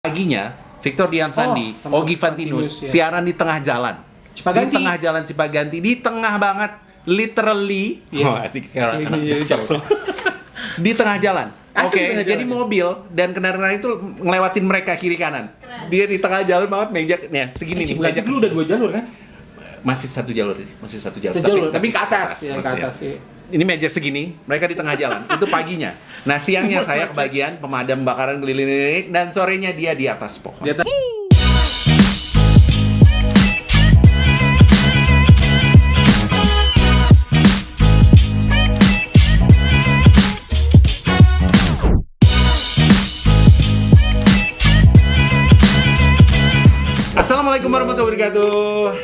Paginya, Victor Dian Sandi, sama Ogi Fantinus, Fantinus, ya. siaran di tengah jalan. Cipaganti. Di tengah jalan Cipaganti, di tengah banget, literally. Iya. Oh, asik kayak anak Iya, Jaksel. Di tengah jalan. Asli Oke, tengah jalan, jadi ya? mobil dan kendaraan itu ngelewatin mereka kiri kanan. Dia di tengah jalan banget, meja segini nih. Cipaganti meja dulu kecil. udah 2 jalur kan? Masih satu jalur. Tapi ke atas, yang ke masih ya. atas ya. Ini meja segini, mereka di tengah jalan. Itu paginya. Nah, siangnya saya kebagian pemadam kebakaran keliling dan sorenya dia di atas pohon. Di atas. Assalamualaikum warahmatullahi wabarakatuh.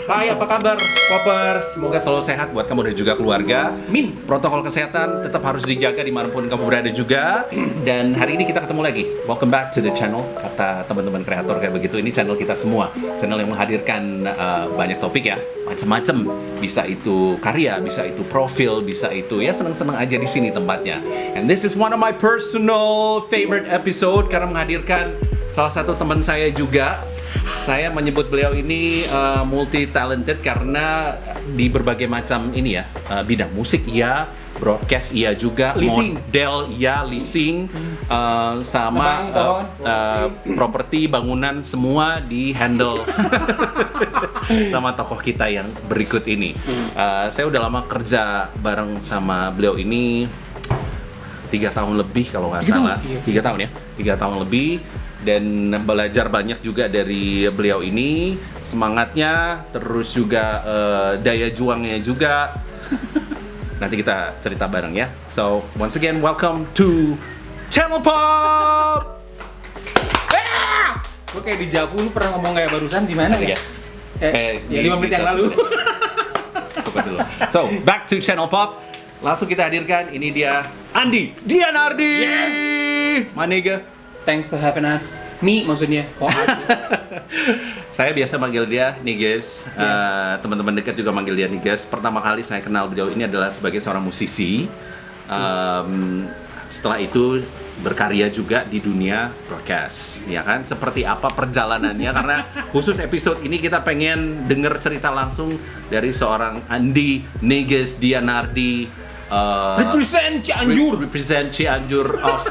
Hai, apa kabar, Poppers? Semoga selalu sehat buat kamu dan juga keluarga. Min. Protokol kesehatan tetap harus dijaga dimanapun kamu berada juga. Dan hari ini kita ketemu lagi. Welcome back to the channel. Kata teman-teman kreator kayak begitu, ini channel kita semua. Channel yang menghadirkan banyak topik ya, macam-macam. Bisa itu karya, bisa itu profil, bisa itu ya seneng-seneng aja di sini tempatnya. And this is one of my personal favorite episode karena menghadirkan salah satu teman saya juga. Saya menyebut beliau ini multi talented karena di berbagai macam ini ya, bidang musik iya, broadcast iya juga, Leasing. model iya, leasing, sama properti, bangunan semua di handle sama tokoh kita yang berikut ini. Saya udah lama kerja bareng sama beliau ini 3 tahun lebih kalau nggak salah. 3 tahun ya, 3 tahun lebih. Dan belajar banyak juga dari beliau ini, semangatnya, terus juga daya juangnya juga. Nanti kita cerita bareng ya. So, once again, welcome to Channel Pop! Gue kayak di Javu, lu pernah ngomong kayak barusan di mana ya? Ya 5 menit yang lalu. Coba dulu. So, back to Channel Pop. Langsung kita hadirkan, ini dia Andi Dianardi! Yes! My nigga. Thanks for having us. Me maksudnya. Oh, Saya biasa manggil dia Niges, teman-teman dekat juga manggil dia Niges. Pertama kali saya kenal beliau ini adalah sebagai seorang musisi. Setelah itu berkarya juga di dunia broadcast, ya kan? Seperti apa perjalanannya? Karena khusus episode ini kita pengen denger cerita langsung dari seorang Andi Niges Dianardi. represent Cianjur. Represent Cianjur of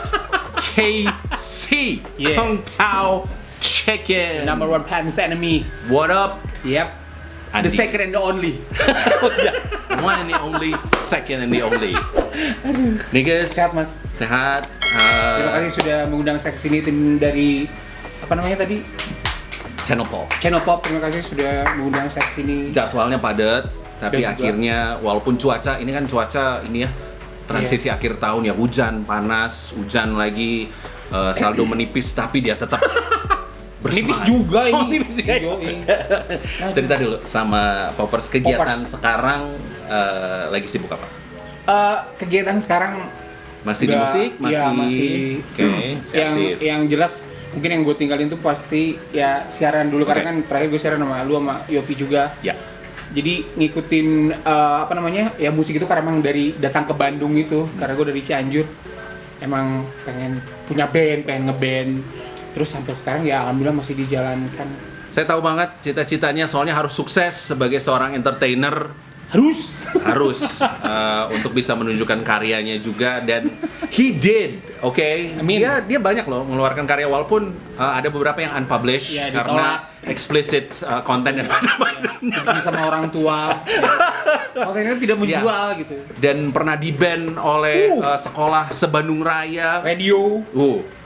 KC Yeah. Kung Pao Chicken. Number one fans enemy. What up? Yep. Andi. The second and the only. One and the only, second and the only. Nih guys, Sehat mas. sehat. Terima kasih sudah mengundang saya kesini, tim dari apa namanya tadi? Channel Pop. Channel Pop. Terima kasih sudah mengundang saya kesini. Jadwalnya padat, tapi Dan juga- akhirnya walaupun cuaca ini kan cuaca ini ya transisi akhir tahun ya, hujan, panas, hujan lagi, saldo menipis tapi dia tetap Nipis bersemangat. juga ini. Oh, nipis juga. Yoi. Cerita dulu sama Poppers, kegiatan Poppers. sekarang lagi sibuk apa? Kegiatan sekarang Masih di udah- musik? ya, masih. Oke, masih aktif. yang jelas mungkin yang gue tinggalin tuh pasti ya siaran dulu, karena Oke. kan terakhir gue siaran sama lu sama Yopi juga. Ya. Jadi ngikutin apa namanya ya musik itu karena emang dari datang ke Bandung itu, karena gue dari Cianjur emang pengen punya band, pengen ngeband, terus sampai sekarang ya alhamdulillah masih dijalankan. Saya tahu banget cita-citanya, soalnya harus sukses sebagai seorang entertainer, harus untuk bisa menunjukkan karyanya juga, dan he did, oke? Amin. Dia banyak loh mengeluarkan karya walaupun ada beberapa yang unpublished Ya, karena explicit konten dan macam-macam. Pergi sama orang tua, kontennya tidak menjual gitu. Dan pernah di-ban oleh sekolah se-Bandung Raya. Radio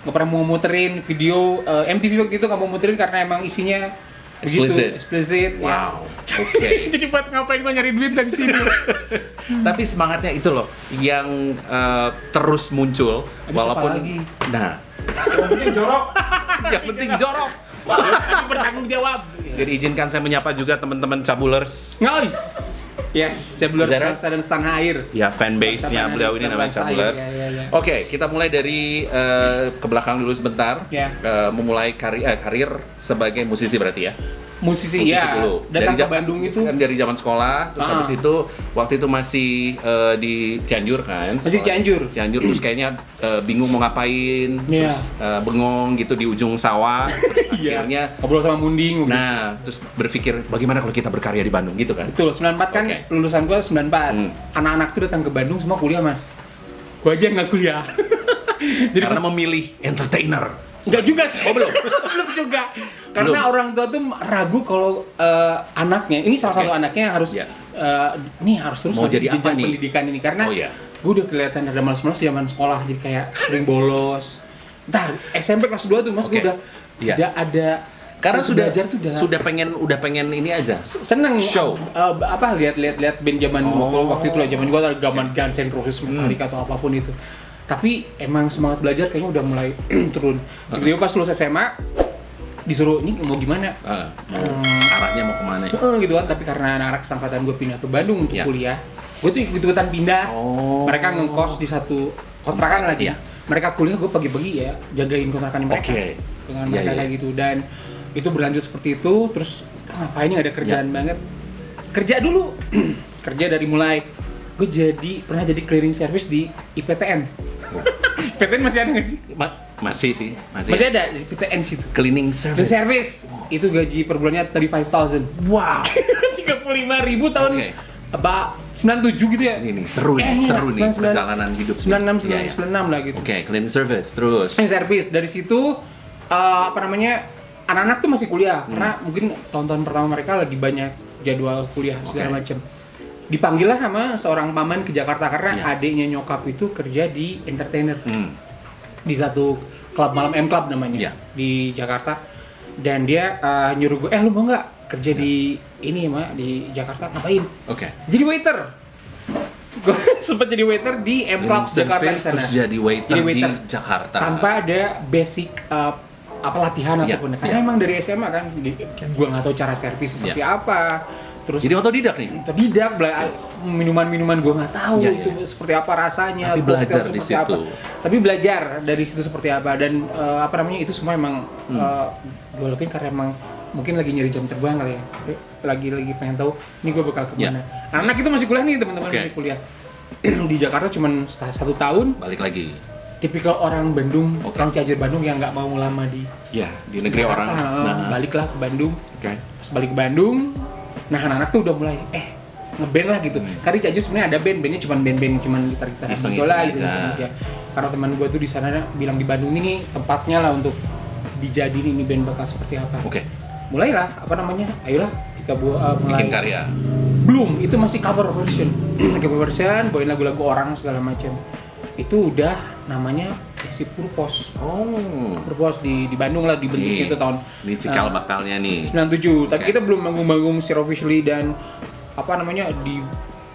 nggak pernah mau muterin video MTV waktu itu, nggak mau muterin karena emang isinya explicit. Wow, oke. Jadi buat ngapain gua nyari duit dari sini? Tapi semangatnya itu loh yang terus muncul. Habis Walaupun apa lagi? Nah, Yang penting jorok. yang penting jorok. Tapi bertanggung jawab. Jadi izinkan saya menyapa juga teman-teman Cabulers. Nice. Yes, Cabulers Zara? Bangsa dan Setanah Air. Ya, fanbase-nya Setanah beliau Air, ini namanya Bangsa Air, Cabulers. ya. Oke, kita mulai dari ke belakang dulu sebentar. Ya. Memulai karir sebagai musisi berarti ya. musisi ya. dulu. Datang ke Bandung itu kan dari zaman sekolah, terus habis itu waktu itu masih di Cianjur kan. Masih Cianjur. Cianjur terus kayaknya bingung mau ngapain, Iya. terus bengong gitu di ujung sawah. Terus akhirnya ngobrol sama Munding. nah, terus berpikir bagaimana kalau kita berkarya di Bandung gitu kan. Betul, 94 kan Oke. lulusan gua 94. Anak-anak tuh datang ke Bandung semua kuliah, Mas. Gua aja nggak kuliah. Jadi Karena memilih entertainer. Enggak juga sih. Oh, belum. Belum juga. Karena orang tua tuh ragu kalau anaknya, ini salah satu anaknya harus Ya. nih harus terus Mau jadi apa jenjang nih? pendidikan ini karena Oh, iya. gue udah kelihatan ada malas-malas zaman sekolah jadi kayak sering bolos. Entar SMP kelas 2 tuh Mas gue Oke. udah Iya. tidak ada Karena sense belajar tuh udah pengen ini aja. seneng Show. apa lihat band zaman waktu itu lah zaman gua ada zaman Guns N' Roses Metallica atau apapun itu. Tapi emang semangat belajar kayaknya udah mulai turun. Tiba-tiba pas lulus SMA disuruh ini mau gimana? Arahnya mau kemana ya? Gitu kan, tapi karena anak-anak seangkatan gue pindah ke Bandung untuk Iya. kuliah, gue tuh ikut-ikutan pindah. Mereka ngekos di satu kontrakan lagi. Iya. Mereka kuliah, gue pagi-pagi ya jagain kontrakan mereka. Oke. Dengan Iya, mereka iya. kayak gitu dan itu berlanjut seperti itu. Terus ngapain ini ada kerjaan banget? Kerja dulu, kerja dari mulai gue pernah jadi cleaning service di IPTN. IPTN masih ada nggak sih? Masih sih, Masih ada di IPTN situ. Cleaning Cleaning service. service itu gaji per bulannya 35.000. Wow. 35.000 tahun Oke. about 97 gitu ya. Ini seru nih, seru nih perjalanan hidup. 96 Iya, iya. 96 lah gitu. Oke, cleaning service terus. Cleaning service dari situ apa namanya anak-anak tuh masih kuliah karena mungkin tahun-tahun pertama mereka lagi banyak jadwal kuliah segala macam. Dipanggil lah sama seorang paman ke Jakarta karena Iya. adiknya nyokap itu kerja di entertainer Hmm. di satu klub malam M Club namanya Iya. di Jakarta dan dia nyuruh gue lu mau nggak kerja di ini mah di Jakarta ngapain Oke. jadi waiter gue sempet jadi waiter di M Club Cleaning Jakarta di service sana terus jadi waiter di Jakarta. tanpa ada basic apa latihan Iya, ataupun karena iya. emang dari SMA kan gue nggak tahu cara servis seperti apa terus Jadi otodidak nih. tidak minuman-minuman gue nggak tahu Iya, itu iya. seperti apa rasanya Tapi cocktail belajar di seperti situ. apa. Tapi belajar dari situ seperti apa dan apa namanya itu semua emang gue lakuin karena emang mungkin lagi nyari jam terbang kali ya lagi pengen tahu ini gue bakal kemana. Anak itu masih kuliah nih teman-teman Oke. masih kuliah di Jakarta cuman 1 tahun Balik lagi. tipikal orang Bandung Oke. orang Cianjur Bandung yang nggak mau lama di Ya, di negeri Jakarta. orang. Baliklah ke Bandung. Oke. Pas balik ke Bandung, nah anak-anak tuh udah mulai ngeband lah gitu. Karena di Cianjur sebenarnya ada bandnya cuman band-band cuman gitar-gitar Iseng-iseng gitu lah, aja. iseng-iseng aja. Karena teman gue tuh di sana bilang di Bandung ini tempatnya lah untuk dijadiin ini band bakal seperti apa. Oke. Mulailah apa namanya? Ayolah kita mulai. Bikin karya. Belum, itu masih cover version. Cover version, bawain lagu-lagu orang segala macam. Itu udah namanya si Purpos. Purpos di Bandung lah dibentuknya Nih, itu tahun Ini cikal bakalnya nih. 97. Tapi Oke. kita belum manggung-manggung secara officially dan apa namanya di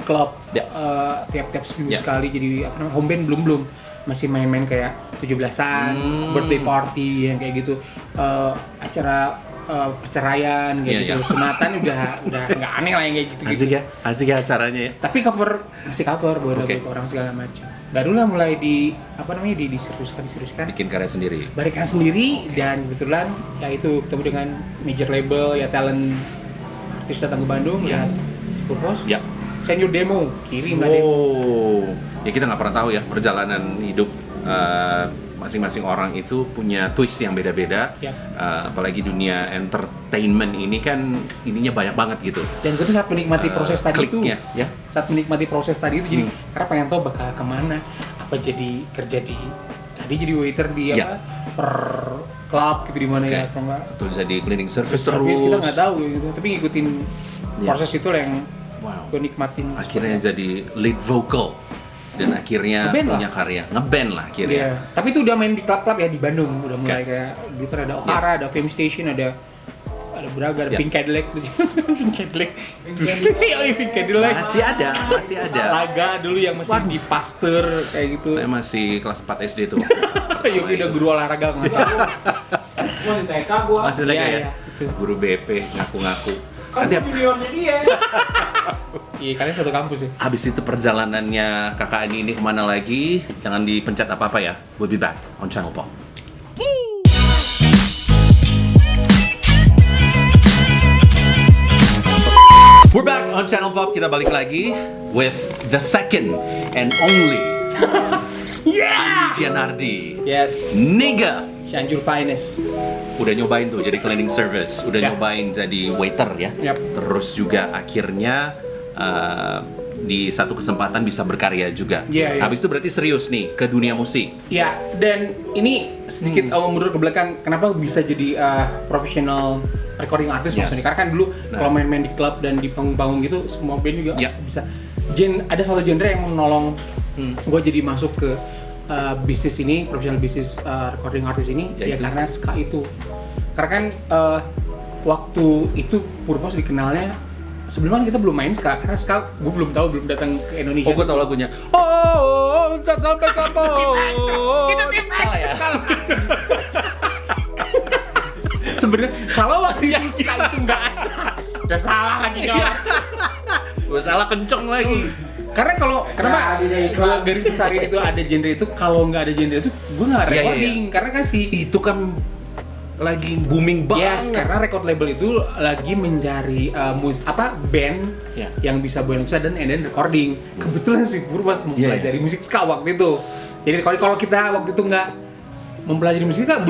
klub Ya. tiap-tiap seminggu Ya. sekali jadi apa namanya home band belum masih main-main kayak 17-an, birthday party yang kayak gitu. Acara perceraian kayak Iya, gitu. iya. Sunatan udah nggak aneh lah yang kayak gitu. Asik ya acaranya ya. Tapi masih cover buat Oke. lagu orang segala macam. Barulah mulai diseriuskan. Bikin karya sendiri. Barikan sendiri dan kebetulan ya itu ketemu dengan major label ya talent artis datang ke Bandung Ya. ya Purpos Ya. send your demo kirim lah demo Ya kita nggak pernah tahu ya perjalanan hidup masing-masing orang itu punya twist yang beda-beda. Ya. Apalagi dunia entertainment ini kan ininya banyak banget gitu. dan gue tuh saat menikmati proses tadi itu Kliknya, ya. saat menikmati proses tadi itu jadi karena pengen tahu bakal kemana apa jadi kerja di tadi jadi waiter di Ya. apa per club gitu di mana Oke. ya atau enggak Atau bisa di cleaning service service terus. kita nggak tahu gitu tapi ngikutin Ya. proses itu lah yang Wow. gue nikmatin Akhirnya jadi lead vocal dan akhirnya Ngeband punya karya. Ngeband lah akhirnya. Iya. Tapi itu udah main di klub-klub ya di Bandung, udah mulai kayak dulu kan ada Okara, ada Fame Station, ada Braga, ada Ya. Pink Cadillac, Pink Cadillac, iya Pink Cadillac, Masih ada. Laga dulu yang masih di Pasteur kayak gitu. Saya masih kelas 4 SD tuh. Yogi udah guru olahraga nggak salah. Gua di TK gua. Masih lagi Iya, ya? iya, itu. Guru BP ngaku-ngaku. Kan Nanti juniornya dia. Iya, kalian satu kampus ya. habis itu perjalanannya kakak ini kemana lagi? Jangan dipencet apa-apa ya. We'll be back on Channel Pop. on Channel Pop kita balik lagi with the second and only Andi Gianardi. Yes. Niga. Cianjur Finest. Udah nyobain tuh jadi cleaning service, udah Ya. nyobain jadi waiter ya. Yap. Terus juga akhirnya di satu kesempatan bisa berkarya juga. Iya, iya. Habis itu berarti serius nih ke dunia musik. Ya, dan ini sedikit mundur ke belakang, kenapa bisa jadi professional recording artist Yes. maksudnya? Karena kan dulu Nah. kalau main-main di klub dan di panggung-panggung gitu, semua band juga Ya. bisa. Ada satu genre yang menolong gue jadi masuk ke bisnis ini, professional bisnis recording artist ini, Yaitu? ya karena ska itu. Karena kan waktu itu Purpose dikenalnya, sebelumnya kita belum main ska, karena ska gue belum tahu, belum datang ke Indonesia. Oh, gue tau lagunya. Oh, tak sampai kamu. Itu tim Salah ya? Sebenarnya kalau waktu itu ska itu nggak ada, udah salah lagi jawab. Gue salah kenceng lagi. Karena kenapa kalau garis besar itu ada genre itu, kalau nggak ada genre itu gue nggak Iya, iya, recording, karena kan Itu kan lagi booming banget. yes, karena record label itu lagi mencari band Ya. yang bisa bawain ska dan and then recording. Kebetulan sih Purpose mulai Iya. dari musik ska waktu itu. Jadi kalau kita waktu itu nggak mempelajari musik ska,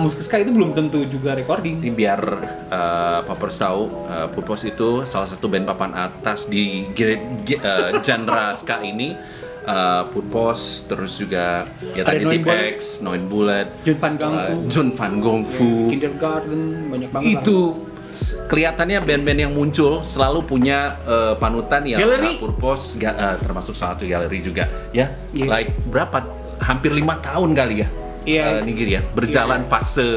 musik ska itu belum tentu juga recording. Ini biar Poppers tahu, Purpose itu salah satu band papan atas di genre ska ini. Purpose, terus juga ya Ada tadi Noin Tipex, Noin Bullet, Jun Van Gangfu, Jun Van Gangfu. Kindergarten, banyak banget. Itu kelihatannya band-band yang muncul selalu punya panutan yang Galeri. Purpose termasuk salah satu galeri juga ya. Iya. Like berapa? Hampir 5 tahun kali ya. Iya. Nigir ya berjalan Iya. fase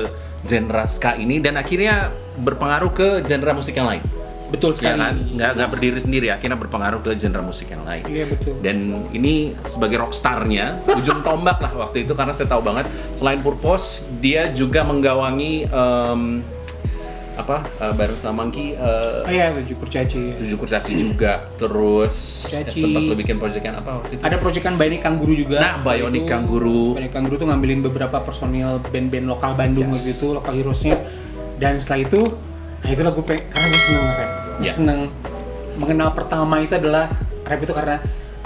genre ska ini dan akhirnya berpengaruh ke genre musik yang lain. Betul Ya sekali. kan? Nggak berdiri sendiri, akhirnya berpengaruh ke genre musik yang lain. Iya betul. Dan ini sebagai rockstarnya, ujung tombak lah waktu itu, karena saya tahu banget selain Purpose, dia juga menggawangi bareng sama Monkey Oh iya, Tujuh Kurcaci. Tujuh Kurcaci juga. Terus Kurcaci. sempat lo bikin proyekan apa waktu itu? Ada proyekan Bionic Kangguru juga. Nah, Setelah Bionic itu, Kangguru. Bionic Kangguru tuh ngambilin beberapa personil band-band lokal Bandung Yes. gitu, lokal heroesnya. Dan setelah itu, nah itulah gue karena gue seneng rap. Gue Yeah. seneng mengenal pertama itu adalah rap itu karena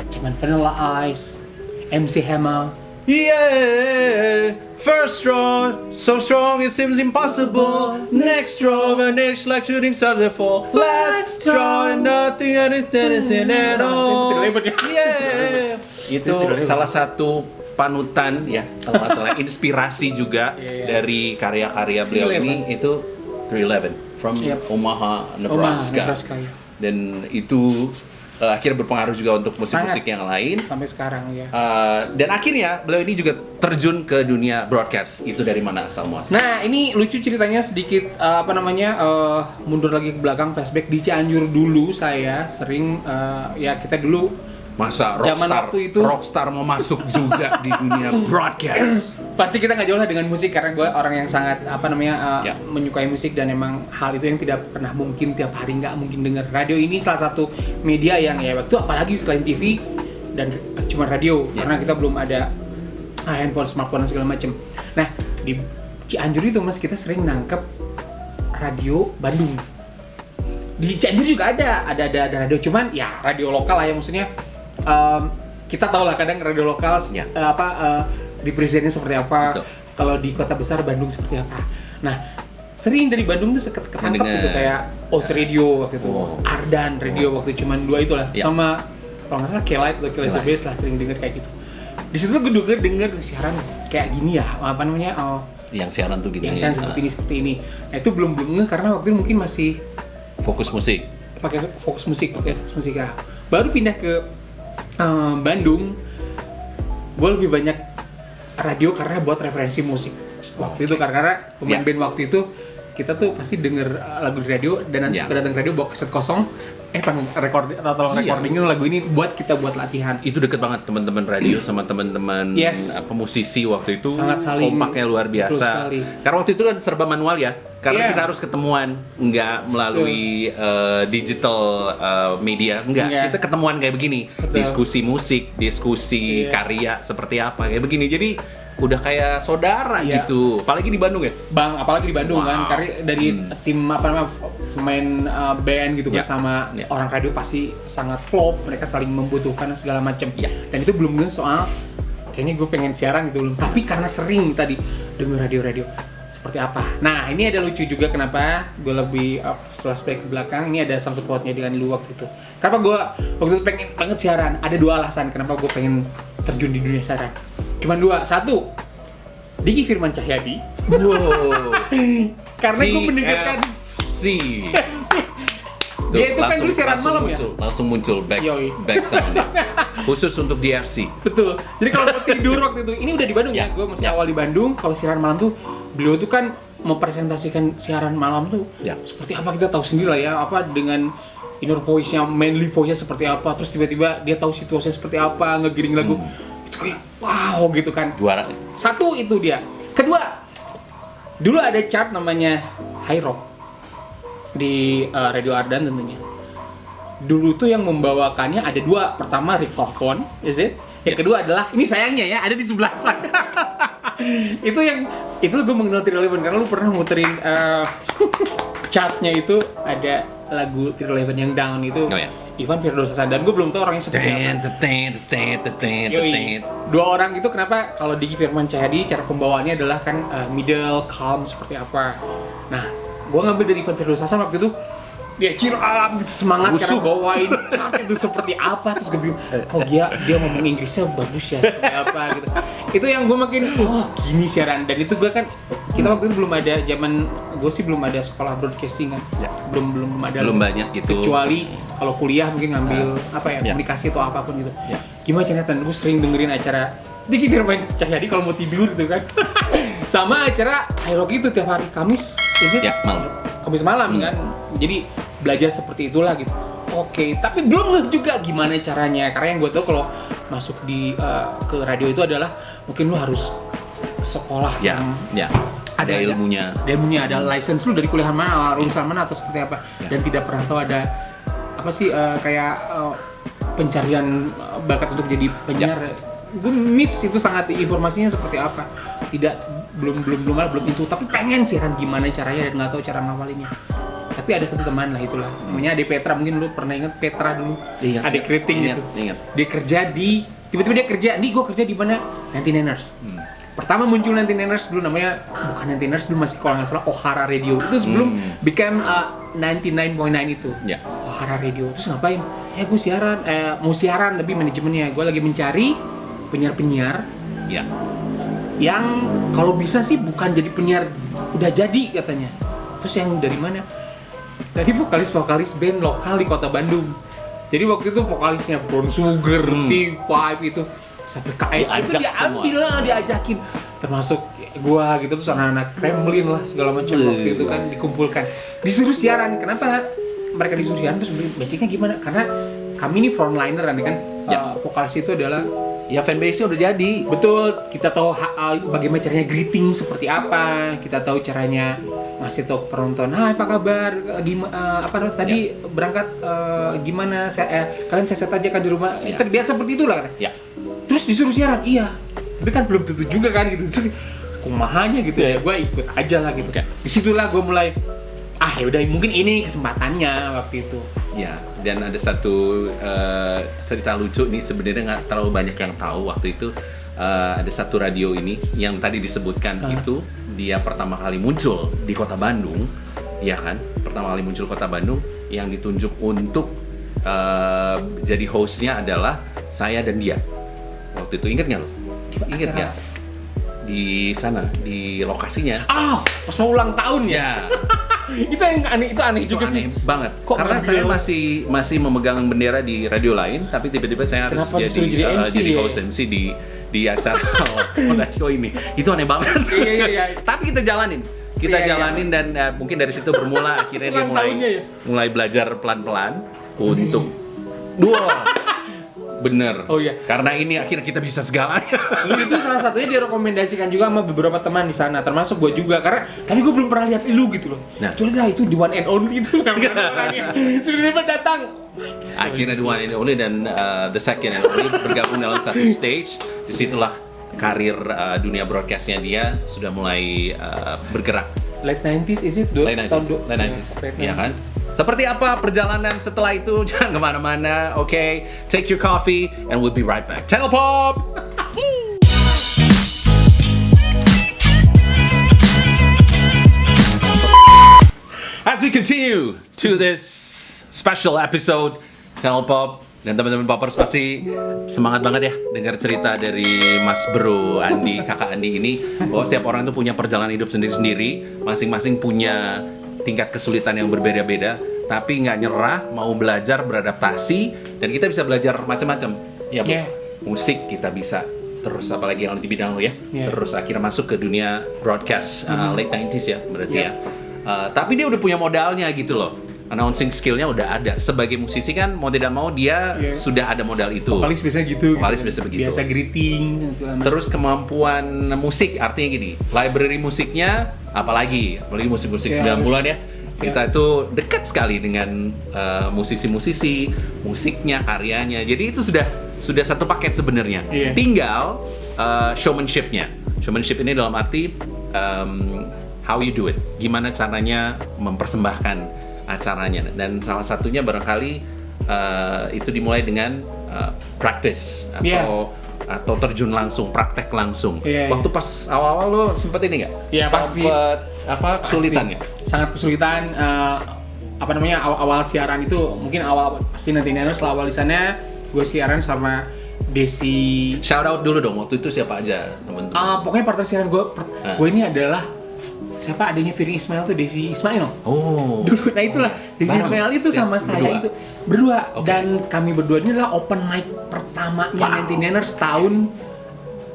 cuman Vanilla Ice, MC Hammer. Yeah, first strong, so strong it seems impossible. Next strong, and next like shooting stars that fall. Last strong, and nothing that is anything at all. Yeah, itu salah satu panutan ya, kalau nggak salah inspirasi juga Iya. dari karya-karya beliau 311. ini itu 311 from Yep. Omaha, Nebraska. Nebraska, ya. Dan itu akhirnya berpengaruh juga untuk musik-musik Sangat. yang lain. Sampai sekarang ya. Dan akhirnya beliau ini juga terjun ke dunia broadcast. Itu dari mana asal muasal? Nah, ini lucu ceritanya sedikit mundur lagi ke belakang, flashback di Cianjur dulu. Saya sering kita dulu Masa zaman rockstar, waktu itu- rockstar mau masuk juga di dunia broadcast? pasti kita nggak jauh lah dengan musik, karena gue orang yang sangat Ya. menyukai musik, dan emang hal itu yang tidak pernah mungkin tiap hari nggak mungkin dengar. Radio ini salah satu media yang ya waktu apalagi selain TV dan cuma radio, Ya. karena kita belum ada handphone, smartphone dan segala macem. Nah, di Cianjur itu Mas, kita sering nangkep radio Bandung. Di Cianjur juga ada radio, cuman ya radio lokal lah ya, maksudnya kita tahu lah kadang radio lokal Ya. representnya seperti apa. Betul. Kalau di kota besar Bandung seperti apa. Nah, sering dari Bandung tuh ketangkap Dengan- gitu, kayak Os Radio waktu itu, Oh. Ardan Radio waktu itu, cuman 2 itulah. Ya. Sama kalau nggak salah K-Light atau K-Light Base lah, sering denger kayak gitu. Di situ gue denger siaran kayak gini ya, apa namanya? Yang siaran tuh gini. Yang siaran seperti ini. Nah, itu belum ngeh karena waktu itu mungkin masih Fokus musik. pakai fokus musik ya. Baru pindah ke Bandung, gue lebih banyak radio karena buat referensi musik waktu itu, karena pemain Ya. band waktu itu kita tuh pasti denger lagu di radio, dan nanti Ya. suka datang ke radio bawa kaset kosong, tolong Iya. recordingin lagu ini buat kita buat latihan. Itu deket banget teman-teman radio sama teman-teman Yes. Musisi waktu itu. Sangat saling- kompaknya luar betul biasa. sekali. Karena waktu itu kan serba manual ya. Karena Iya. kita harus ketemuan, nggak melalui digital media, Nggak. kita ketemuan kayak begini. Betul. Diskusi musik, diskusi Iya. karya seperti apa kayak begini. Jadi udah kayak saudara Iya. gitu. Apalagi di Bandung ya. Bang, apalagi di Bandung Wow. kan, karena dari tim main band gitu kan Ya. sama orang radio pasti sangat klop, mereka saling membutuhkan segala macam. Ya. Dan itu belum soal kayaknya gue pengen siaran gitu belum. Tapi karena sering tadi denger radio seperti apa. Nah, ini ada lucu juga kenapa gue lebih flashback ke belakang. Ini ada sangkut pautnya dengan lu waktu itu. Kenapa gue waktu itu pengen banget siaran? Ada 2 alasan kenapa gue pengen terjun di dunia siaran. Cuman 2. 1, Diki Firman Cahyadi. Wow. Karena gue mendengarkan dia itu kan dulu siaran malam ya? Langsung muncul back sound khusus untuk DFC. Betul. Jadi kalau mau tidur waktu itu, ini udah di Bandung ya, gue masih awal di Bandung. Kalau siaran malam tuh, beliau tuh kan mempresentasikan siaran malam tuh seperti apa kita tahu sendiri lah ya, apa dengan inner voice-nya, manly voice-nya seperti apa, terus tiba-tiba dia tahu situasinya seperti apa, ngegiring lagu. Itu kayak wow gitu kan. Juara. 1 itu dia. Kedua, dulu ada chart namanya High Rock di Radio Ardan tentunya. Dulu tuh yang membawakannya ada 2. Pertama Rick Falcon, is it? Yang kedua adalah, ini sayangnya ya, ada di sebelah saya. itu gue mengenal T11 karena lu pernah muterin chartnya itu ada lagu T11 yang down itu. Oh, ya. Ivan Firdaus Hasan, dan gue belum tahu orangnya seperti apa. Yoi. 2 orang itu kenapa kalau Diki Firman Cahyadi cara pembawaannya adalah kan middle, calm seperti apa. Nah, gue ngambil dari Ivan Firdaus Hasan waktu itu, dia cheer up gitu, semangat cara bawain chart itu seperti apa, terus gue bingung, kok dia ngomong Inggrisnya bagus ya, seperti apa gitu. Itu yang gue makin, gini siaran. Dan itu gue kan, kita waktu itu belum ada zaman, gue sih belum ada sekolah broadcasting kan, belum ada. Belum banyak gitu. Kecuali kalau kuliah mungkin ngambil komunikasi atau apapun gitu. Gimana caranya? Gue sering dengerin acara Diki Firman Cahyadi kalau mau tidur gitu kan. Sama acara High Rock itu tiap hari Kamis, malam. Kamis malam kan. Jadi belajar seperti itulah gitu. Oke, tapi belum ngeh juga gimana caranya. Karena yang gue tahu kalau masuk di ke radio itu adalah mungkin lu harus sekolah yang ada ilmunya. Ada license lu dari kuliah mana, lulusan mana atau seperti apa. Dan tidak pernah tahu ada apa sih kayak pencarian bakat untuk jadi penyiar. Gue miss itu sangat, informasinya seperti apa. Belum itu, tapi pengen siaran gimana caranya dan nggak tahu cara ngawalinnya. Tapi ada satu teman lah itulah, namanya Ade Petra, mungkin lu pernah ingat Petra dulu, Ade Kriting gitu. Ingat. Dia kerja tiba-tiba dia kerja, nih gue kerja di mana? 99ers. Pertama muncul 99ers dulu, namanya bukan 99ers dulu, masih kalau nggak salah O'Hara Radio. Itu sebelum became 99.9 itu. O'Hara Radio. Terus ngapain? Ya gue siaran, mau siaran tapi manajemennya gue lagi mencari penyiar-penyiar yang kalau bisa sih bukan jadi penyiar udah jadi katanya. Terus yang dari mana? Dari vokalis band lokal di kota Bandung. Jadi waktu itu vokalisnya Brown Sugar, T5 itu sampai KS itu diambil lah, diajakin. Termasuk gua gitu, terus anak-anak Kremlin lah segala macam waktu itu kan dikumpulkan. Disuruh siaran. Kenapa mereka disuruh siaran? Terus basicnya gimana? Karena kami ini frontliner kan. Vokalis itu adalah fanbase-nya udah jadi. Betul, kita tahu bagaimana caranya greeting seperti apa, kita tahu caranya ngasih tahu ke penonton, apa kabar, tadi berangkat gimana, kalian saya set aja kan di rumah, terbiasa seperti itulah kan. Terus disuruh siaran, tapi kan belum tentu juga kan gitu, terus kumahanya gitu ya, gue ikut aja lah gitu. Disitulah gue mulai, ya udah mungkin ini kesempatannya waktu itu. Dan ada satu cerita lucu nih, sebenarnya nggak terlalu banyak yang tahu waktu itu. Ada satu radio ini yang tadi disebutkan itu dia pertama kali muncul di kota Bandung, ya kan? Pertama kali muncul kota Bandung, yang ditunjuk untuk jadi hostnya adalah saya dan dia. Waktu itu inget nggak lo? Inget nggak? Di sana, di lokasinya. Pas mau ulang tahun ya. Itu yang aneh, itu aneh juga aneh sih. Banget. Karena saya masih memegang bendera di radio lain, tapi tiba-tiba saya harus jadi host MC di acara radio ini. Itu aneh banget. Iya. Tapi kita jalanin. Jalanin dan mungkin dari situ bermula akhirnya dia mulai belajar pelan-pelan untuk bener. Karena ini akhirnya kita bisa segalanya. Lu itu salah satunya direkomendasikan juga sama beberapa teman di sana, termasuk gue juga, karena tapi gue belum pernah lihat lu gitu loh. Itu di one and only itu orangnya. Tiba-tiba datang. Akhirnya the one and only dan the second and only bergabung dalam satu stage. Disitulah karir dunia broadcastnya dia sudah mulai bergerak. late 90s is it? Late 90s. Iya kan? Seperti apa perjalanan setelah itu? Jangan kemana-mana, oke? Take your coffee and we'll be right back. Channel Pop! As we continue to this special episode Channel Pop, dan teman-teman Popers pasti semangat banget ya dengar cerita dari Mas Bro Andi, kakak Andi ini, bahwa setiap orang itu punya perjalanan hidup sendiri-sendiri, masing-masing punya tingkat kesulitan yang berbeda-beda, tapi nggak nyerah, mau belajar, beradaptasi, dan kita bisa belajar macam-macam. Ya, Bu. Yeah. Musik kita bisa terus, apalagi yang di bidang lo ya, terus akhirnya masuk ke dunia broadcast late 90s ya berarti ya. Tapi dia udah punya modalnya gitu loh. Announcing skillnya udah ada. Sebagai musisi kan mau tidak mau dia sudah ada modal itu. Vokalis biasa gitu. Vokalis biasa begitu. Biasa greeting. Terus kemampuan musik, artinya gini, library musiknya apalagi musik-musik 90-an ya. Kita itu dekat sekali dengan musisi-musisi, musiknya, karyanya. Jadi itu sudah satu paket sebenarnya. Tinggal showmanship-nya. Showmanship ini dalam arti how you do it. Gimana caranya mempersembahkan acaranya, dan salah satunya barangkali itu dimulai dengan practice atau terjun langsung, praktek langsung. Waktu pas awal-awal lo sempet ini nggak? Iya pasti. Kesulitan ya? Sangat kesulitan. Awal siaran itu mungkin awal pasti nanti awal di sana gue siaran sama Desi. Shout out dulu dong, waktu itu siapa aja temen-temen? Pokoknya partner siaran gue ini adalah siapa, adanya Firly Ismail tuh, Desi Ismail. Oh. Dulu, nah itulah Desi Ismail itu sama saya itu berdua. Dan kami berdua ini adalah open mic pertamanya 99ers tahun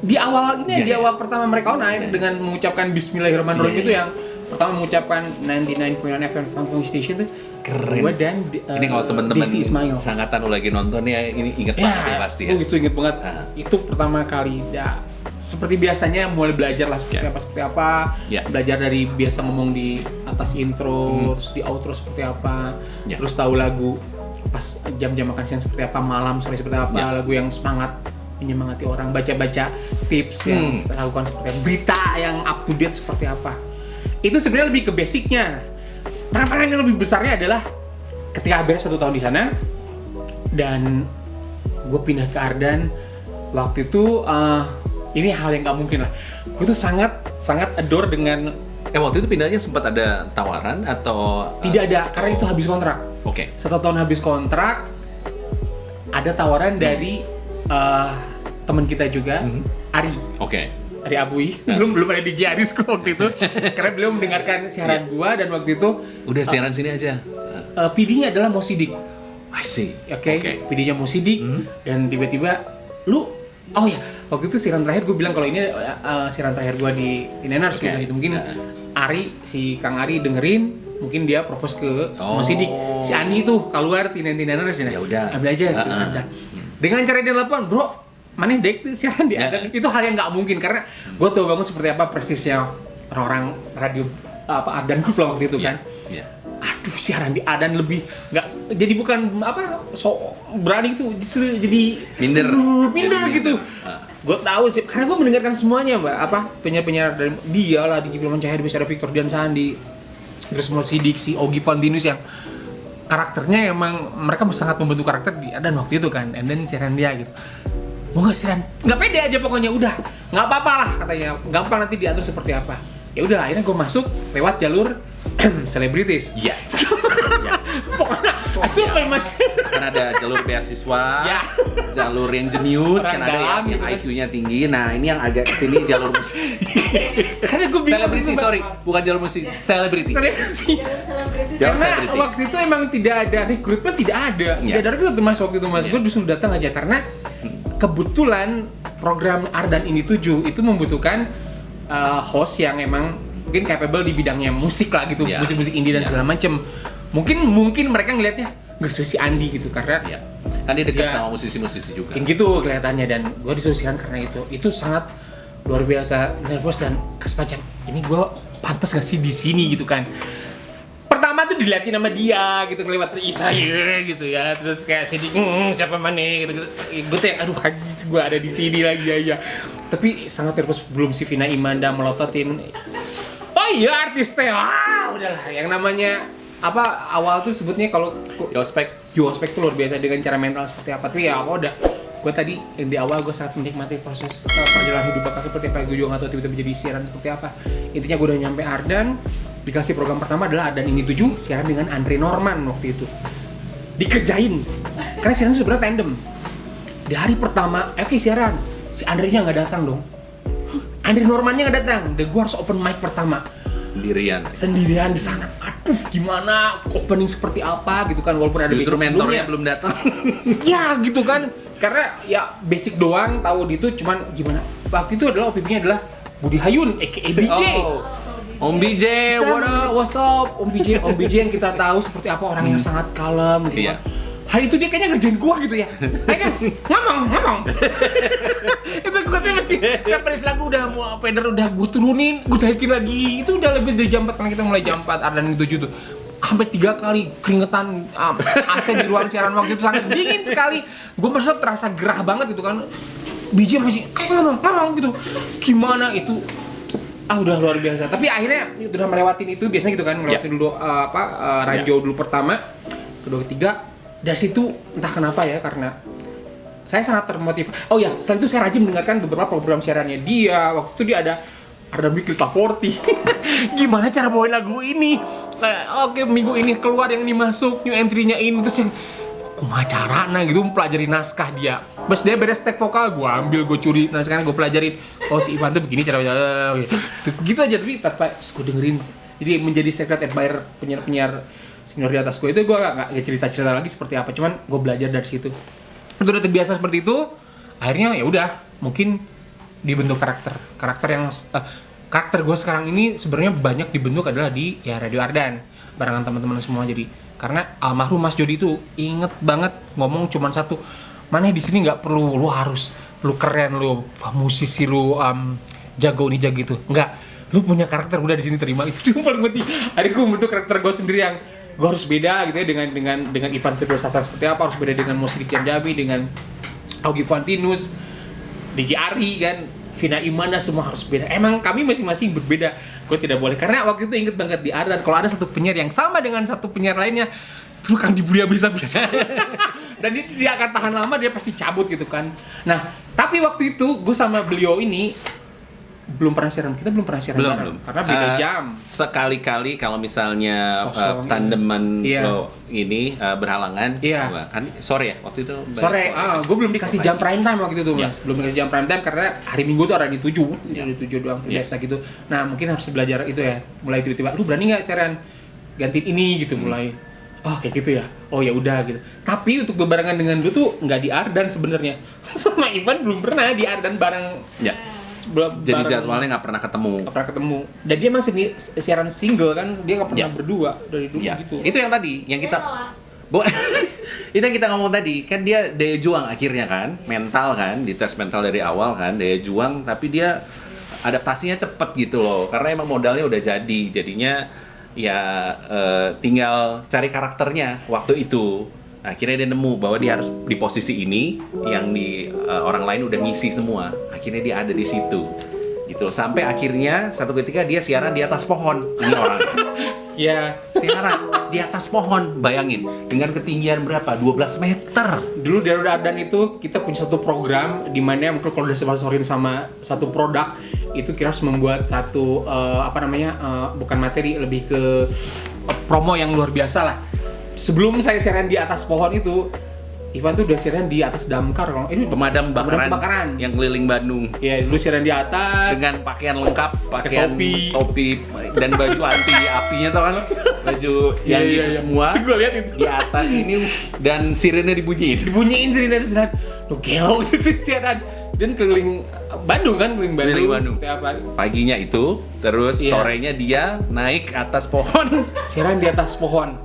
di awal ini, di awal pertama mereka naik dengan mengucapkan Bismillahirrahmanirrahim itu yang pertama mengucapkan 99.9 FM Funk Station tuh. Keren. Gue dan ini kalau teman-teman Desi Ismail sangatan lo lagi nonton ya, ini inget banget ya pasti ya. Itu inget banget. Itu pertama kali seperti biasanya mulai belajar lah seperti apa, belajar dari biasa ngomong di atas intro, terus di outro seperti apa, terus tahu lagu pas jam-jam makan siang seperti apa, malam sore seperti apa, lagu yang semangat menyemangati orang, baca-baca tips yang kita lakukan seperti apa, berita yang up to date seperti apa. Itu sebenarnya lebih ke basicnya. Tantangan yang lebih besarnya adalah ketika beres 1 tahun di sana dan gue pindah ke Ardan waktu itu. Ini hal yang nggak mungkin lah. Gue tuh sangat adore dengan. Waktu itu pindahnya sempat ada tawaran atau? Tidak ada, karena itu habis kontrak. Oke. 1 tahun habis kontrak, ada tawaran dari teman kita juga, Ari. Oke. Ari Abui. Belum ada DJ Aris waktu itu, karena beliau mendengarkan siaran gua dan waktu itu. Udah siaran sini aja. PD-nya adalah Mo Sidik. I see. Oke. PD-nya Mo Sidik dan tiba-tiba waktu itu siaran terakhir gue bilang kalau ini siaran terakhir gue di Niners gitu. Mungkin si Kang Ari dengerin, mungkin dia propose ke Mo Sidik. Si Ani tuh keluar di Niners ya udah ambil aja gitu. Dengan cara dia telepon, bro, mana dek siaran dia. Itu hal yang nggak mungkin karena gue tahu banget seperti apa persisnya orang-orang radio Ardan Group lah waktu itu kan. Aduh, siaran di Adan lebih nggak, jadi bukan berani itu, justru jadi minder gitu. Gue tahu sih karena gue mendengarkan semuanya, penyiar dari dia lah, di Kipilman Cahaya, bisa ada Victor Dian Sandi, terus Mo Sidik, si Ogi Fantinus yang karakternya emang mereka sangat membentuk karakter di Adan waktu itu kan. And then siaran dia gitu, mau nggak siaran, nggak pede aja pokoknya, udah nggak apa-apa lah katanya, gampang nanti diatur seperti apa. Ya udah, akhirnya gue masuk lewat jalur selebritis. Pokoknya sampai mas. Kan ada jalur beasiswa, jalur yang jenius, kan ada yang IQ-nya tinggi. Nah, ini yang agak kesini jalur musik. Karena gue bingung. Selebriti, sorry, bukan jalur musik, selebriti. Karena waktu itu emang tidak ada rekrutmen, tidak ada rekrutmen mas waktu itu mas. Gue disuruh datang aja karena kebetulan program Ardan ini 7 itu membutuhkan host yang emang mungkin capable di bidangnya musik lah gitu, musik-musik indie dan segala macem. Mungkin mereka ngelihatnya nggak sesuai si Andi gitu karena kan dia dekat sama musisi-musisi juga. Mungkin gitu kelihatannya, dan gue disuruh siaran karena itu sangat luar biasa nervous dan kesempatan. Ini gue pantas nggak sih di sini gitu kan? Pertama tuh dilihatin sama dia gitu, kelewat Isaya gitu ya, terus kayak Sidik siapa mana gitu. Gue tuh aduh hajis, gue ada di sini lagi aja. Tapi sangat nervous, belum si Vina Imanda melototin. Oh iya artis teh. Udahlah yang namanya apa awal tuh sebutnya kalau Yospek tuh luar biasa dengan cara mental seperti apa tuh ya apa udah gue tadi yang di awal gue sangat menikmati proses perjalanan hidup bakal seperti apa, gue juga nggak tahu tiba-tiba jadi siaran seperti apa. Intinya gue udah nyampe Ardan, dikasih program pertama adalah Ardan ini 7 siaran dengan Andre Norman waktu itu dikerjain karena siaran itu sebenarnya tandem. Di hari pertama oke siaran si Andre nya nggak datang dong, Andre Normannya nggak datang, dan gue harus open mic pertama sendirian di sana. Aduh, gimana opening seperti apa gitu kan, walaupun ada justru basic mentornya sebelumnya. belum datang. Ya gitu kan, karena ya basic doang tahu itu cuman gimana. Waktu itu adalah OPP-nya adalah Budi Hayun aka BJ. Om BJ, What's up? Om BJ yang kita tahu seperti apa, orang yang sangat kalem gitu Iya. kan. Hari itu dia kayaknya ngerjain gua gitu ya. Kayaknya ngomong. Itu gua tuh masih sampai lagu udah mau fader udah gua turunin, gua naikin lagi. Itu udah lebih dari jam 4 karena kita mulai jam 4 Ardan 7 tuh. Sampai 3 kali keringetan, AC di ruang siaran waktu itu sangat dingin sekali. Gua merasa terasa gerah banget gitu kan. BJ masih ngomong gitu. Gimana itu? Udah luar biasa. Tapi akhirnya udah melewatin itu, biasanya gitu kan, melewatin dulu ranjo dulu pertama, kedua, ketiga. Dari situ entah kenapa ya, karena saya sangat termotivasi. Oh ya, setelah itu saya rajin mendengarkan beberapa program siarannya dia. Waktu itu dia ada Mikil Taporti. Gimana cara bawain lagu ini? Oke, minggu ini keluar yang ini masuk, new entry-nya ini, terus yang kumaha carana gitu, pelajari naskah dia. Bes dia beres tag vokal, gue ambil, gue curi naskahnya, gue pelajarin. Oh si Ivan tuh begini cara gitu aja, tapi tanpa gue dengerin. Jadi menjadi secret admirer penyiar senior di atas gue itu, gue nggak cerita lagi seperti apa, cuman gue belajar dari situ. Itu udah terbiasa seperti itu, akhirnya ya udah mungkin dibentuk karakter yang karakter gue sekarang ini sebenarnya banyak dibentuk adalah di ya Radio Ardan barengan teman-teman semua. Jadi karena almarhum Mas Jody itu inget banget ngomong cuman satu, mana di sini nggak perlu lu keren, lu musisi, lu jago ini jago itu, nggak, lu punya karakter udah di sini terima. Itu yang paling penting. Hari gue bentuk karakter gue sendiri yang gue harus beda gitu ya dengan Ivan Firdosasa seperti apa, harus beda dengan Musik Jambi, dengan Augie Fantinus, DJ Ari kan, Vina Imanda, semua harus beda. Emang kami masing-masing berbeda. Gue tidak boleh, karena waktu itu inget banget di Ardan kalau ada satu penyiar yang sama dengan satu penyiar lainnya, terus kan dibully habis-habisan. Dan itu dia akan tahan lama, dia pasti cabut gitu kan. Nah, tapi waktu itu gue sama beliau ini belum pernah siaran bareng, karena beda jam. Sekali-kali kalau misalnya tandeman lo ini berhalangan, kan sore ya waktu itu. Sore, gue belum dikasih jam prime time waktu itu Mas. Belum dikasih jam prime time karena hari Minggu tuh ada di 7, di 7 doang biasa gitu. Nah mungkin harus belajar itu ya. Mulai tiba-tiba, lu berani nggak siaran gantiin ini gitu mulai. Oh kayak gitu ya. Oh ya udah gitu. Tapi untuk berbarengan dengan lu tuh nggak di Ardan sebenarnya. Sama Ivan belum pernah di Ardan bareng. Ya. Jadi jadwalnya nggak pernah ketemu. Dan dia masih siaran single kan, dia nggak pernah berdua dari dulu gitu. Itu yang tadi, yang kita itu yang kita ngomong tadi, kan dia daya juang akhirnya kan, mental kan, dites mental dari awal kan, daya juang, tapi dia adaptasinya cepet gitu loh, karena emang modalnya udah jadi, jadinya ya tinggal cari karakternya waktu itu. Akhirnya dia nemu bahwa dia harus di posisi ini yang di orang lain udah ngisi semua. Akhirnya dia ada di situ. Gitu. Sampai akhirnya satu ketika dia siaran di atas pohon. Ini orang. Ya, siaran di atas pohon. Bayangin, dengan ketinggian berapa? 12 meter. Dulu di Ardan itu kita punya satu program di mana mungkin kalau udah sponsorin sama satu produk itu kita harus membuat satu bukan materi, lebih ke promo yang luar biasa lah. Sebelum saya siaran di atas pohon itu, Ivan tuh udah siaran di atas damkar, kalau ini pemadam kebakaran yang keliling Bandung. Ya, dulu siaran di atas dengan pakaian lengkap, pakaian topi dan baju anti apinya, tau kan? Baju yang gitu semua. Gue lihat itu di atas ini, dan sirene dibunyiin sirene. Tuh gelo itu sih siaran. Dan keliling Bandung kan, keliling Bandung. Paginya itu, terus sorenya dia naik ke atas pohon. Siaran di atas pohon.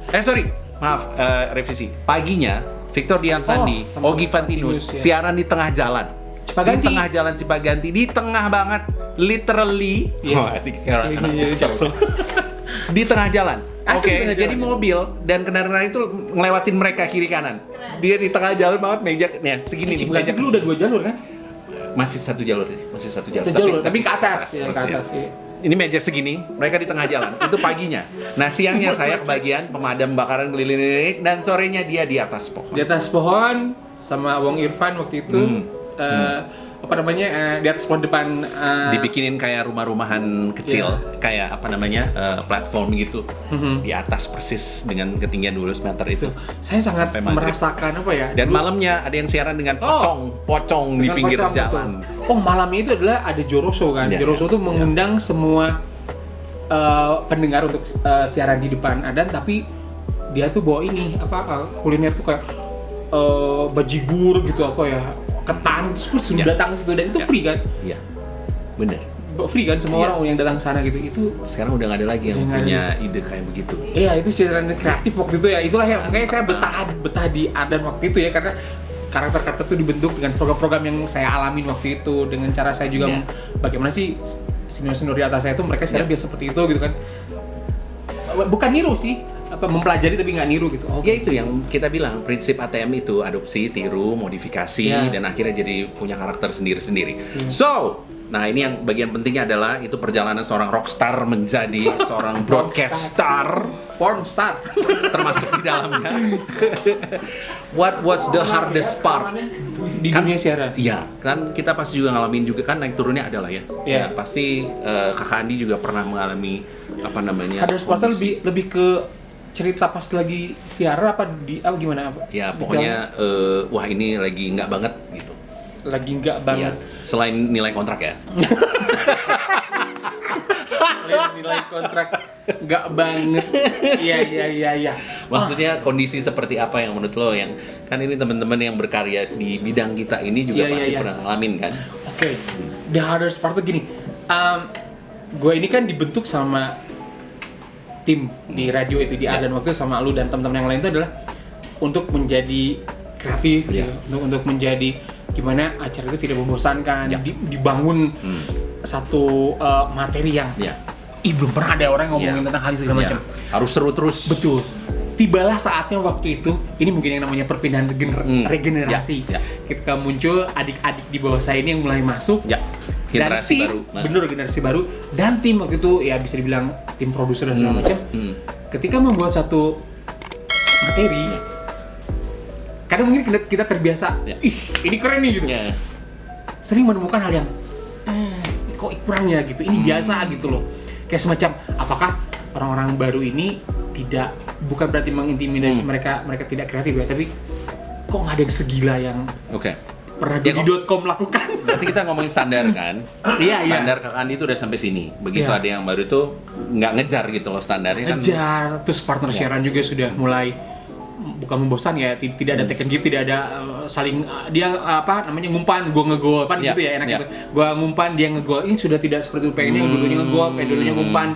Maaf, revisi. Paginya Victor Dian Sandi, Augie Fantinus siaran di tengah jalan. Cipaganti. Di tengah jalan Cipaganti, di tengah banget, literally. Di tengah jalan. Oke, jadi mobil dan kendaraan itu ngelewatin mereka kiri kanan. Dia di tengah jalan banget, meja segini. Cipaganti dulu udah 2 jalur kan? Masih satu jalur. Tapi ke atas. ini meja segini, mereka di tengah jalan. Itu paginya. Nah, siangnya saya kebagian pemadam bakaran keliling dan sorenya dia di atas pohon. Di atas pohon sama Wong Irfan waktu itu apa namanya di atas pohon depan Dibikinin kayak rumah-rumahan kecil, kayak apa namanya platform gitu di atas persis dengan ketinggian 12 meter itu. saya sangat Sampai maghrib. merasakan apa ya? Dan malamnya ada yang siaran dengan pocong di Dengan pinggir pocong, jalan. betul. Oh, malamnya itu adalah ada Joroso kan. Ya, Joroso tuh mengundang semua pendengar untuk siaran di depan Adan, tapi dia tuh bawa ini apa kuliner tuh kayak bajigur gitu apa ya, ketan itu sudah datang ke situ dan itu free kan? Iya, bener. Free kan semua orang yang datang ke sana gitu. Itu Sekarang udah nggak ada lagi yang Udah nggak punya ide kayak begitu. iya, itu siaran kreatif waktu itu ya. Itulah yang makanya saya betah di Adan waktu itu ya, karena karakter-karakter itu dibentuk dengan program-program yang saya alamin waktu itu, dengan cara saya juga bagaimana sih senior-senior di atas saya itu mereka sekarang biasa seperti itu gitu kan. Bukan niru sih, apa mempelajari tapi nggak niru gitu. Ya itu yang kita bilang, prinsip ATM itu adopsi, tiru, modifikasi, dan akhirnya jadi punya karakter sendiri-sendiri. So, nah ini yang bagian pentingnya adalah itu perjalanan seorang rockstar menjadi seorang broadcast star, porn star termasuk di dalamnya. What was the hardest part? di dunia siaran. Iya, kan kita pasti juga ngalamin juga kan naik turunnya adalah ya. Iya. Ya, pasti Kakak Andi juga pernah mengalami apa namanya? Ada sportal kondisi. lebih ke cerita pas lagi siaran apa gimana apa? Ya pokoknya wah ini lagi nggak banget gitu. Lagi nggak banget. Iya. Selain nilai kontrak ya. Nilai kontrak nggak banget. Iya. Maksudnya kondisi seperti apa yang menurut lo yang kan ini teman-teman yang berkarya di bidang kita ini juga pasti pernah ngalamin kan? Oke. The hardest part tuh gini. Gue ini kan dibentuk sama tim di radio itu di Adan waktu itu sama lu dan teman-teman yang lain itu adalah untuk menjadi kreatif gitu. Untuk menjadi gimana acara itu tidak membosankan, dibangun satu materi yang belum pernah ada orang ngomongin tentang hal segala macam. Harus seru terus. Betul. Tibalah saatnya waktu itu, ini mungkin yang namanya perpindahan regenerasi. Ketika muncul adik-adik di bawah saya ini yang mulai masuk. Generasi dan tim, baru. bener generasi baru. Dan tim waktu itu ya bisa dibilang tim produser dan segala macam. Ketika membuat satu materi, kadang mungkin kita terbiasa, ini keren nih gitu. Sering menemukan hal yang kok kurangnya gitu. Ini biasa gitu loh. Kayak semacam apakah orang-orang baru ini bukan berarti mengintimidasi mereka tidak kreatif ya, tapi kok nggak ada yang segila yang pernah Dodi.com lakukan. Berarti kita ngomongin standar kan? Standar Kak Andi itu udah sampai sini. Begitu ada yang baru itu nggak ngejar gitu loh standarnya kan. Ngejar, terus partner siaran juga sudah mulai bukan membosan ya, tidak ada take and give, tidak ada saling dia apa namanya ngumpan, gua ngegol kan gitu ya enak gitu. Gua ngumpan, dia ngegol. Ini sudah tidak seperti itu, pengennya dulunya ngegol, dulunya ngumpan.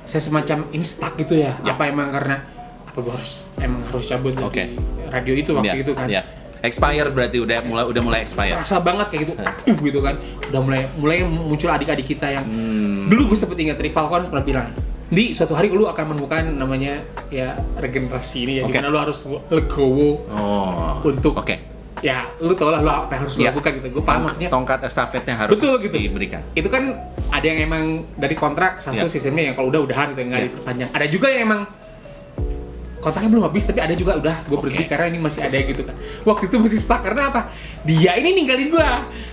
Saya semacam ini stuck gitu ya. Apa emang karena apa gua harus cabut dari radio itu waktu itu kan. Expired berarti udah mulai expired. Terasa banget kayak gitu. Gitu kan. Udah mulai muncul adik-adik kita yang dulu gue sempet ingat Rival kan pernah bilang, "Di suatu hari lu akan menemukan namanya ya regenerasi ini ya, dimana lu harus legowo untuk ya lu tau lah lu apa yang harus lu lakukan gitu." Gue paham maksudnya. Tongkat estafetnya harus diberikan. Itu kan ada yang emang dari kontrak satu sistemnya yang kalau udahan gitu nggak diperpanjang. Ada juga yang emang kontraknya belum habis tapi ada juga udah gue berhenti karena ini masih ada gitu kan. Waktu itu masih stuck karena apa? Dia ini ninggalin gue.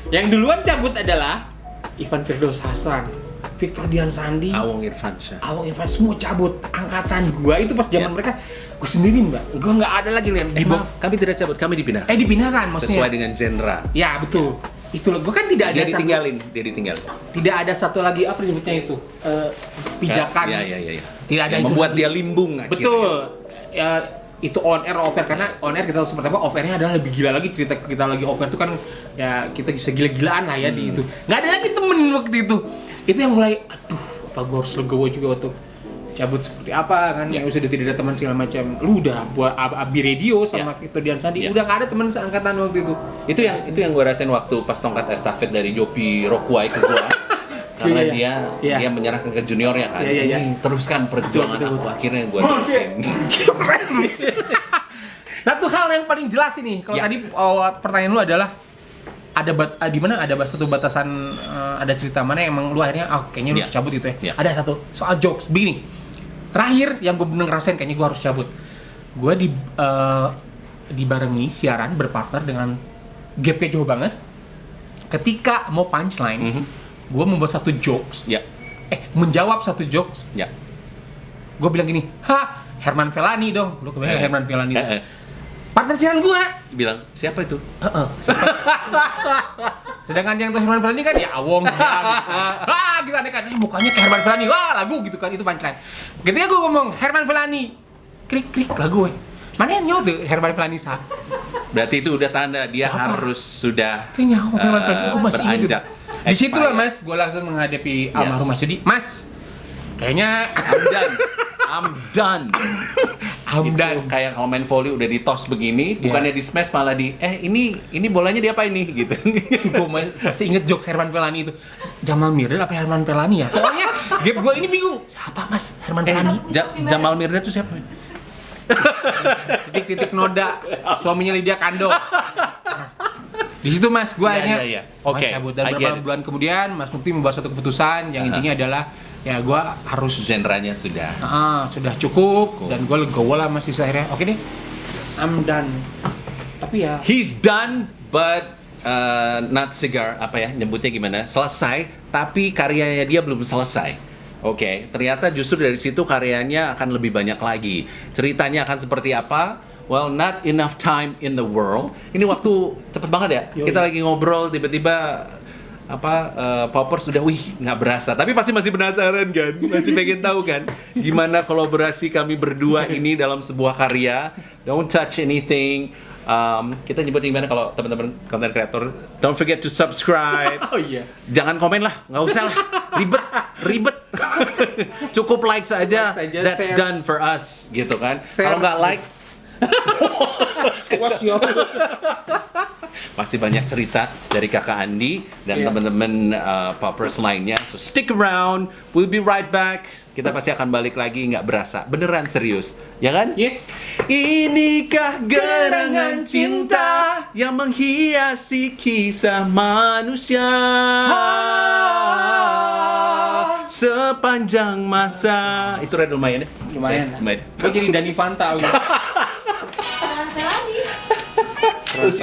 Yang duluan cabut adalah Ivan Firdaus Hasan, Victor Dian Sandi, Awong Irfan semua cabut. Angkatan gue itu pas zaman mereka gue sendiri mbak. Gue nggak ada lagi yang kami tidak cabut, kami dipindahkan. Dipindahkan maksudnya. Sesuai dengan genre. Ya betul. Itu loh, gue kan tidak ada dia ditinggalin. Tidak ada satu lagi apa disebutnya itu pijakan. Iya. Tidak ada itu. Membuat dia limbung akhirnya. Betul. Ya itu on air off air karena on air kita tahu seperti apa, off airnya adalah lebih gila lagi. Cerita kita lagi off air itu kan ya kita bisa gila-gilaan lah ya di itu. Nggak ada lagi temen waktu itu yang mulai apa gue harus legowo juga untuk cabut seperti apa kan, yang sudah tidak ada teman segala macam. Lu udah buat Abi Radio sama Victor Dian Sandi udah nggak ada teman seangkatan waktu itu yang gue rasain waktu pas tongkat estafet dari Jopi Rokuai ke gua. Karena dia menyerahkan ke juniornya kan. Teruskan perjuangan aku, akhirnya gue terusin. Satu hal yang paling jelas ini, kalau tadi pertanyaan lu adalah di mana ada satu batasan, ada cerita mana yang emang lu akhirnya kayaknya lu harus cabut gitu ya. Ada satu soal jokes begini. Terakhir yang gue bener ngerasain kayaknya gue harus cabut. Gue dibarengi siaran berpartner dengan gapnya jauh banget. Ketika mau punchline, gue membuat satu jokes. Menjawab satu jokes. Gue bilang gini, Herman Felani dong. Lu kebayang Herman Felani dong. Partner siaran gue bilang, siapa itu? Sedangkan yang tuh Herman Felani kan ya Awong gitu aneh kan, mukanya kayak Herman Felani, lagu gitu kan, itu punchline. Ketika gue ngomong Herman Felani, krik lagu mana yang nyawa tuh Herman Felani sah? Berarti itu udah tanda dia harus sudah itu nyawa Herman Felani, gue masih ingat gitu. Di situ lah Mas, gue langsung menghadapi almarhum Mas Jody. Mas, kayaknya I'm done. Itu kayak kalau main volley udah di-toss begini, bukannya di smash malah ini bolanya diapain nih gitu. Itu gue masih inget jokes Herman Felani itu. Jamal Mirdad apa Herman Felani ya? Pokoknya gap gue ini bingung. Siapa Mas Herman Felani? Jamal Mirdad itu siapa? Titik noda, suaminya Lydia Kandou. Di situ Mas, gue akhirnya cabut. Dan beberapa bulan kemudian Mas Mukti membuat suatu keputusan yang intinya adalah ya gue harus genrenya sudah cukup dan gue legowo lah Mas akhirnya. Oke deh, I'm done. Tapi ya he's done but not cigar, nyebutnya gimana, selesai tapi karyanya dia belum selesai. Ternyata justru dari situ karyanya akan lebih banyak lagi. Ceritanya akan seperti apa? Well, not enough time in the world. Ini waktu cepet banget ya. Kita lagi ngobrol tiba-tiba Poppers sudah nggak berasa, tapi pasti masih penasaran kan, masih pengen tahu kan gimana kolaborasi kami berdua ini dalam sebuah karya. Don't touch anything. Kita nyebut gimana kalau teman-teman content creator, don't forget to subscribe. Jangan komen lah, nggak usah lah, ribet. Cukup like saja, that's share. Done for us gitu kan. Kalau nggak like masih banyak cerita dari Kakak Andi dan teman-teman Poppers lainnya. So stick around, we'll be right back. Kita pasti akan balik lagi, nggak berasa, beneran serius, ya kan? Yes. Inikah gerangan cinta yang menghiasi kisah manusia sepanjang masa. Itu lumayan ya? Lumayan. Gue jadi Dani Fanta. Terus